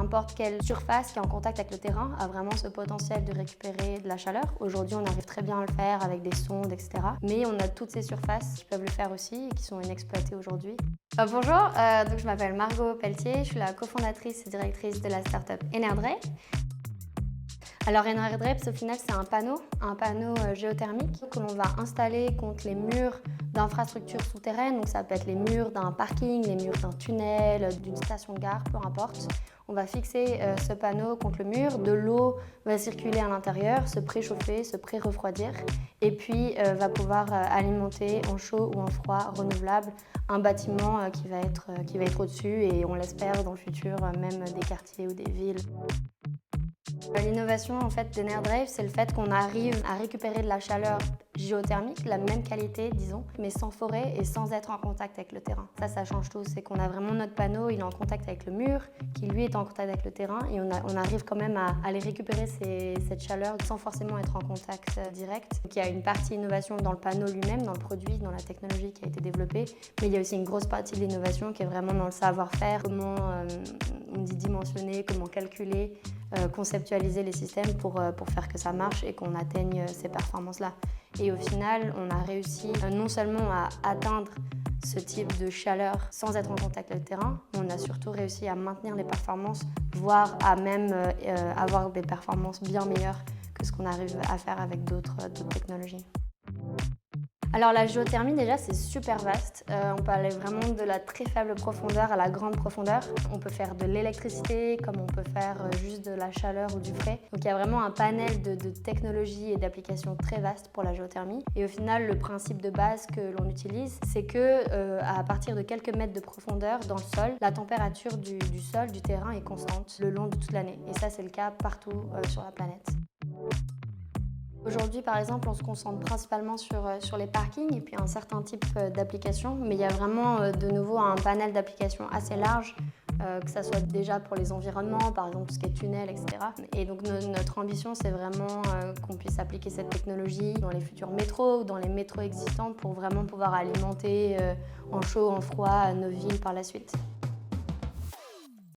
n'importe quelle surface qui est en contact avec le terrain a vraiment ce potentiel de récupérer de la chaleur. Aujourd'hui, on arrive très bien à le faire avec des sondes, etc. Mais on a toutes ces surfaces qui peuvent le faire aussi et qui sont inexploitées aujourd'hui. Bonjour, donc je m'appelle Margot Pelletier, je suis la cofondatrice et directrice de la startup Enerdrape. Alors Enerdrape, au final, c'est un panneau géothermique que l'on va installer contre les murs d'infrastructures souterraines. Donc ça peut être les murs d'un parking, les murs d'un tunnel, d'une station de gare, peu importe. On va fixer ce panneau contre le mur, de l'eau va circuler à l'intérieur, se préchauffer, se pré-refroidir et puis va pouvoir alimenter en chaud ou en froid renouvelable un bâtiment qui va être au-dessus et on l'espère dans le futur même des quartiers ou des villes. L'innovation en fait d'Enerdrape, c'est le fait qu'on arrive à récupérer de la chaleur géothermique, la même qualité disons, mais sans forêt et sans être en contact avec le terrain. Ça change tout, c'est qu'on a vraiment notre panneau, il est en contact avec le mur, qui lui est en contact avec le terrain et on arrive quand même à aller récupérer cette chaleur sans forcément être en contact direct. Donc, il y a une partie innovation dans le panneau lui-même, dans le produit, dans la technologie qui a été développée, mais il y a aussi une grosse partie de l'innovation qui est vraiment dans le savoir-faire, comment on dit dimensionner, comment calculer, conceptualiser les systèmes pour faire que ça marche et qu'on atteigne ces performances-là. Et au final, on a réussi non seulement à atteindre ce type de chaleur sans être en contact avec le terrain, mais on a surtout réussi à maintenir les performances, voire à même avoir des performances bien meilleures que ce qu'on arrive à faire avec d'autres technologies. Alors la géothermie déjà c'est super vaste, on peut aller vraiment de la très faible profondeur à la grande profondeur. On peut faire de l'électricité comme on peut faire juste de la chaleur ou du frais. Donc il y a vraiment un panel de technologies et d'applications très vaste pour la géothermie. Et au final le principe de base que l'on utilise c'est que à partir de quelques mètres de profondeur dans le sol, la température du sol, du terrain est constante le long de toute l'année. Et ça c'est le cas partout sur la planète. Aujourd'hui, par exemple, on se concentre principalement sur les parkings et puis un certain type d'applications, mais il y a vraiment de nouveau un panel d'applications assez large, que ça soit déjà pour les environnements, par exemple tout ce qui est tunnel, etc. Et donc notre ambition, c'est vraiment qu'on puisse appliquer cette technologie dans les futurs métros ou dans les métros existants pour vraiment pouvoir alimenter en chaud, en froid nos villes par la suite.